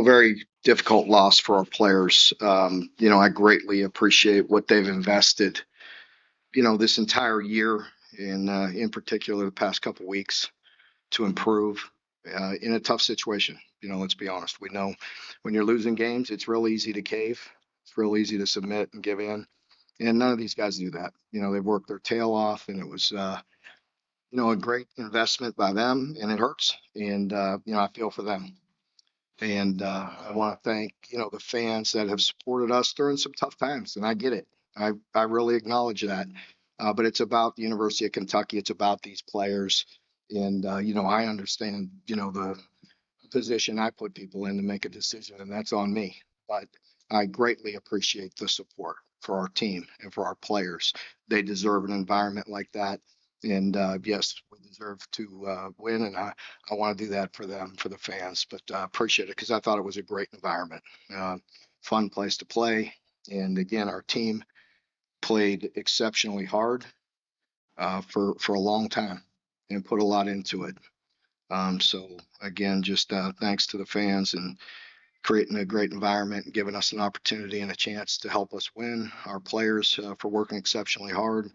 very difficult loss for our players. I greatly appreciate what they've invested, this entire year, in particular the past couple weeks to improve in a tough situation. Let's be honest. We know when you're losing games, it's real easy to cave. It's real easy to submit and give in. And none of these guys do that. They've worked their tail off, and it was, a great investment by them, and it hurts. And, I feel for them. And I want to thank, the fans that have supported us during some tough times. And I get it. I really acknowledge that. But it's about the University of Kentucky. It's about these players. And, I understand, the position I put people in to make a decision, and that's on me. But I greatly appreciate the support for our team and for our players. They deserve an environment like that. And yes, we deserve to win, and I want to do that for them, for the fans. But appreciate it because I thought it was a great environment, uh, fun place to play. And again, our team played exceptionally hard for a long time and put a lot into it. So again, just thanks to the fans and creating a great environment and giving us an opportunity and a chance to help us win. Our players for working exceptionally hard.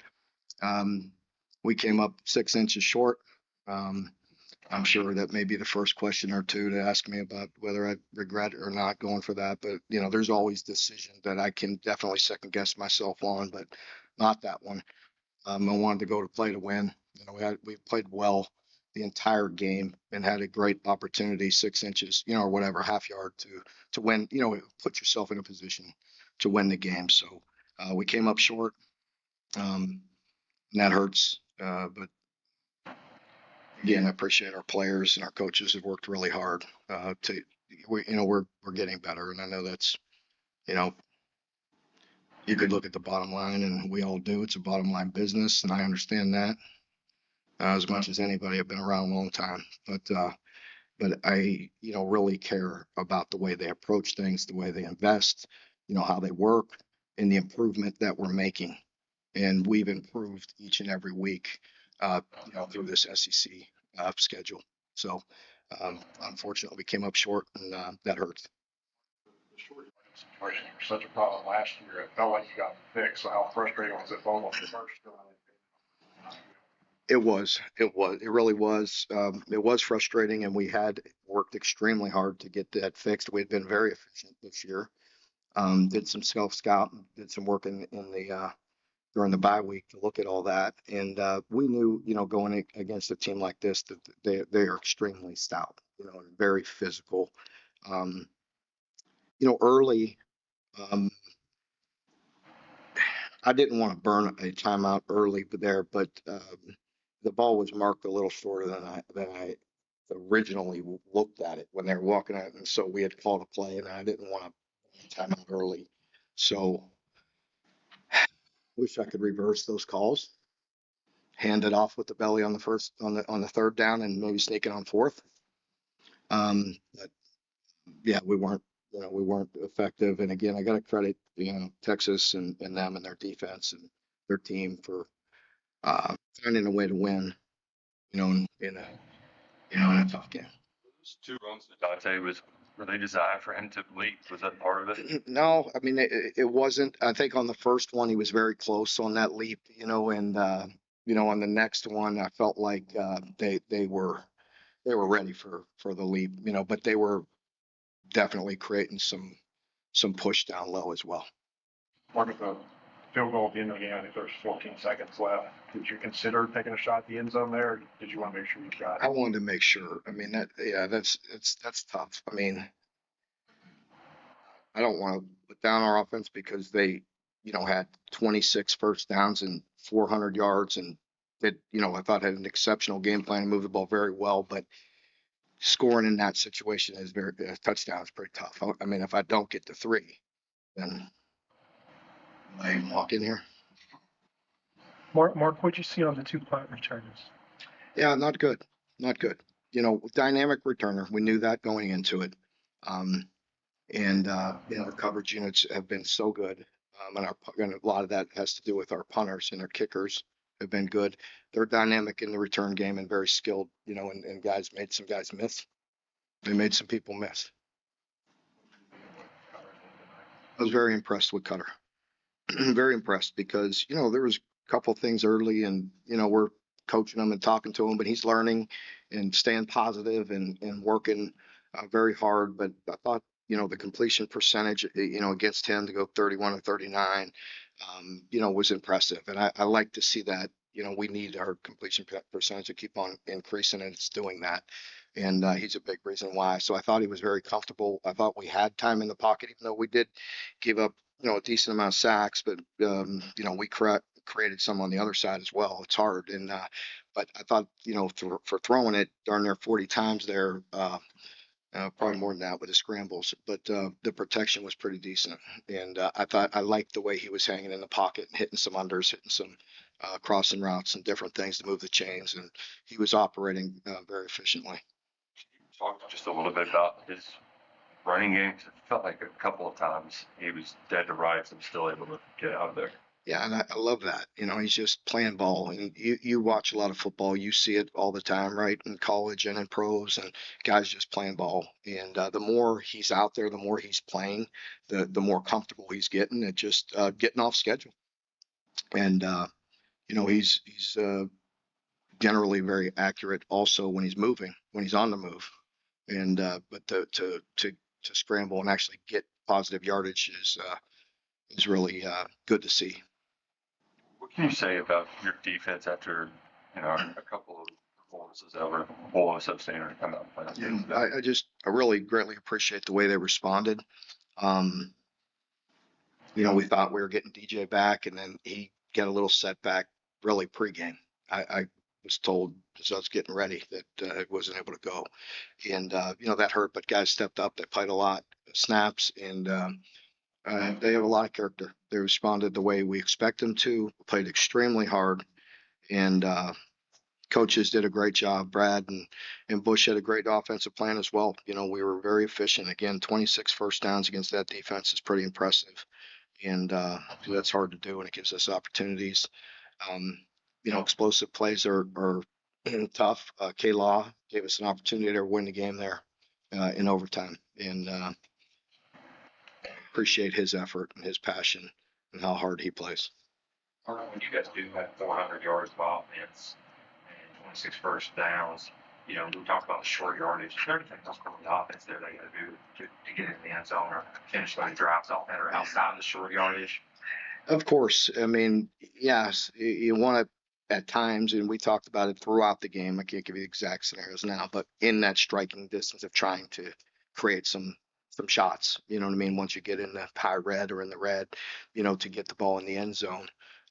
Um, we came up 6 inches short. Um, I'm sure that may be the first question or two to ask me about whether I regret or not going for that. But there's always decisions that I can definitely second guess myself on, but not that one. I wanted to go to play to win. We played well the entire game and had a great opportunity, 6 inches, or whatever, half yard to win. Put yourself in a position to win the game. So we came up short, and that hurts. But again, I appreciate our players and our coaches have worked really hard to. We're getting better, and I know that's you know you could look at the bottom line, and we all do. It's a bottom line business, and I understand that as much as anybody. I've been around a long time, but I really care about the way they approach things, the way they invest, how they work, and the improvement that we're making. And we've improved each and every week, through this SEC schedule. So unfortunately, we came up short, and that hurts. The short yardage situation was such a problem last year. It felt like you got fixed. So how frustrating was it almost the first drive? It really was. It was frustrating, and we had worked extremely hard to get that fixed. We had been very efficient this year. Did some self scout, did some work in the during the bye week to look at all that, and we knew, going against a team like this, that they are extremely stout, and very physical. Um, Early, um, I didn't want to burn a timeout early there, but the ball was marked a little shorter than I originally looked at it when they were walking out, and so we had called a play, and I didn't want to timeout early. So wish I could reverse those calls, hand it off with the belly on the first on the third down, and maybe sneak it on fourth. But yeah, we weren't effective. And again, I got to credit Texas and them and their defense and their team for finding a way to win. In a tough game. Those two runs that Dante was, were they designed for him to leap? Was that part of it? No, I mean it wasn't. I think on the first one he was very close on that leap, and on the next one I felt like they were ready for the leap, but they were definitely creating some push down low as well. Mark, with the field goal at the end of the game, I think there's 14 seconds left. Did you consider taking a shot at the end zone there? Or did you want to make sure you got I it? wanted to make sure. I mean that yeah, that's tough. I mean, I don't want to put down our offense because they, had 26 first downs and 400 yards and I thought had an exceptional game plan and moved the ball very well, but scoring in that situation is very a touchdown is pretty tough. I mean, if I don't get to three, then I walk in here. Mark, what'd you see on the two punt returns? Yeah, not good. Not good. Dynamic returner. We knew that going into it. Um, and our coverage units have been so good. And a lot of that has to do with our punters and our kickers have been good. They're dynamic in the return game and very skilled, and guys made some guys miss. They made some people miss. I was very impressed with Cutter. Very impressed because, there was a couple things early and, we're coaching him and talking to him, but he's learning and staying positive and working very hard. But I thought, the completion percentage, against him to go 31 or 39, was impressive. And I like to see that. We need our completion percentage to keep on increasing, and it's doing that. And he's a big reason why. So I thought he was very comfortable. I thought we had time in the pocket, even though we did give up, a decent amount of sacks, but we created some on the other side as well. It's hard, and but I thought, for throwing it darn near 40 times there, probably more than that with the scrambles, but the protection was pretty decent, and I thought I liked the way he was hanging in the pocket and hitting some unders, hitting some crossing routes and different things to move the chains, and he was operating very efficiently. Talk just a little bit about his running game. 'Cause it felt like a couple of times he was dead to rights and still able to get out of there. Yeah, and I love that. He's just playing ball. And you watch a lot of football, you see it all the time, right? In college and in pros, and guys just playing ball. And the more he's out there, the more he's playing, the more comfortable he's getting at just getting off schedule. And he's generally very accurate also when he's moving, when he's on the move. And but to scramble and actually get positive yardage is really good to see. What can you say about your defense after, a couple of performances that were below substandard come out and play? I really greatly appreciate the way they responded. Um, we thought we were getting DJ back, and then he got a little setback really pregame. I was told as I was getting ready that I wasn't able to go, and that hurt. But guys stepped up. They played a lot of snaps, and they have a lot of character. They responded the way we expect them to. Played extremely hard, and coaches did a great job. Brad and Bush had a great offensive plan as well. We were very efficient. Again, 26 first downs against that defense is pretty impressive. And that's hard to do, and it gives us opportunities. Um, explosive plays are tough. K-Law gave us an opportunity to win the game there in overtime. And appreciate his effort and his passion and how hard he plays. All right, when you guys do have 400 yards of offense and 26 first downs, we talked about the short yardage. Is there anything else from the offense there they got to do to get in the end zone or finish those drives off that are outside of the short yardage? Of course. I mean, yes, you want to at times, and we talked about it throughout the game. I can't give you the exact scenarios now, but in that striking distance of trying to create some shots, you know what I mean? Once you get in the high red or in the red, to get the ball in the end zone.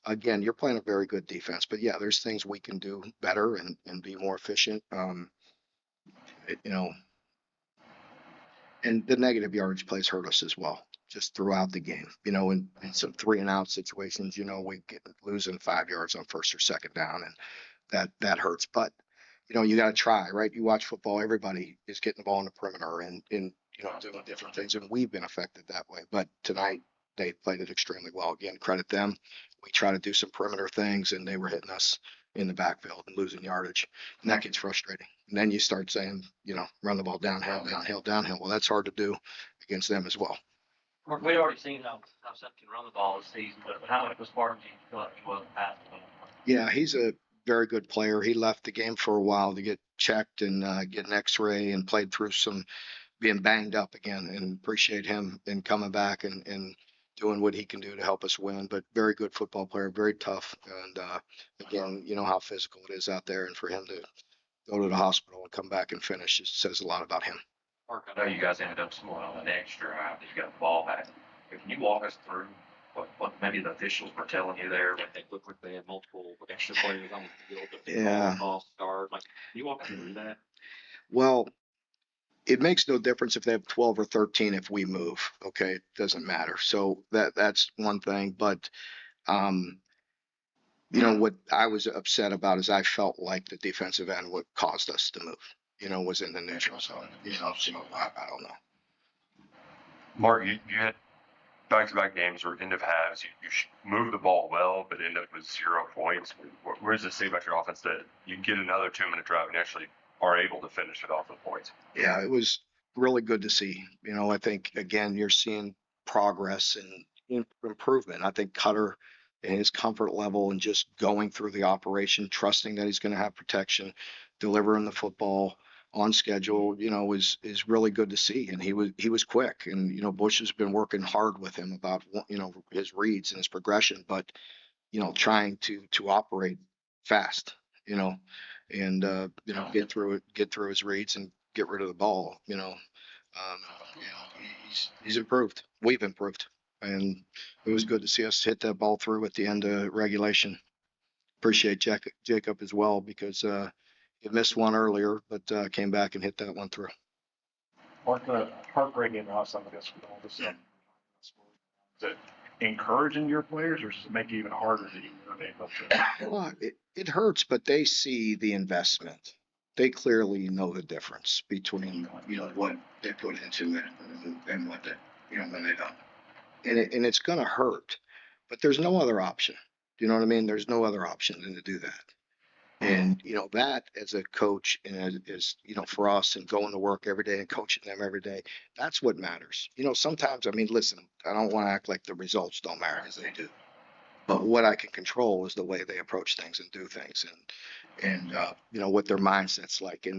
Again, you're playing a very good defense, but yeah, there's things we can do better and be more efficient. It- you know, and the negative yardage plays hurt us as well, just throughout the game. In some 3-and-out situations, we get losing 5 yards on first or second down, and that hurts. But you got to try, right? You watch football, everybody is getting the ball in the perimeter and doing different things, and we've been affected that way. But tonight they played it extremely well. Again, credit them. We try to do some perimeter things, and they were hitting us in the backfield and losing yardage, and that gets frustrating. And then you start saying, run the ball downhill, downhill, downhill. Well, that's hard to do against them as well. Mark, we'd already seen how Seth can run the ball this season, but how much was Spartan do you feel like he wasn't passing the ball? Yeah, he's a very good player. He left the game for a while to get checked and get an X-ray and played through some being banged up again, and appreciate him and coming back and doing what he can do to help us win. But very good football player, very tough. And again, you know how physical it is out there, and for him to go to the hospital and come back and finish, it says a lot about him. Mark, I know you guys ended up scoring on an extra drive that you got the ball back. Can you walk us through what maybe the officials were telling you there when they looked like they had multiple extra players on the field? Yeah. False start. Can you walk us through that? Well, it makes no difference if they have 12 or 13 if we move. Okay, it doesn't matter. So that's one thing. But what I was upset about is I felt like the defensive end what caused us to move. Was in the neutral zone. So I don't know. Mark, you had back-to-back games or end of halves. You moved the ball well, but end up with 0 points. Where does it say about your offense that you get another 2-minute drive and actually are able to finish it off with points? Yeah, it was really good to see. I think again you're seeing progress and improvement. I think Cutter and his comfort level and just going through the operation, trusting that he's going to have protection, delivering the football on schedule, is really good to see. And he was quick. And Bush has been working hard with him about his reads and his progression, but trying to operate fast, and get through his reads and get rid of the ball. He's improved. We've improved, and it was good to see us hit that ball through at the end of regulation. Appreciate Jacob as well, because he missed one earlier, but came back and hit that one through. What the heartbreaking about some of this with all this stuff? Is it encouraging your players, or does it make it even harder to even motivate them? Well, it hurts, but they see the investment. They clearly know the difference between what they put into it and what when they don't. And it's going to hurt, but there's no other option. You know what I mean? There's no other option than to do that. And that as a coach and as for us and going to work every day and coaching them every day, that's what matters. Sometimes, I mean, listen, I don't want to act like the results don't matter, because they do. But what I can control is the way they approach things and do things, and what their mindset's like. And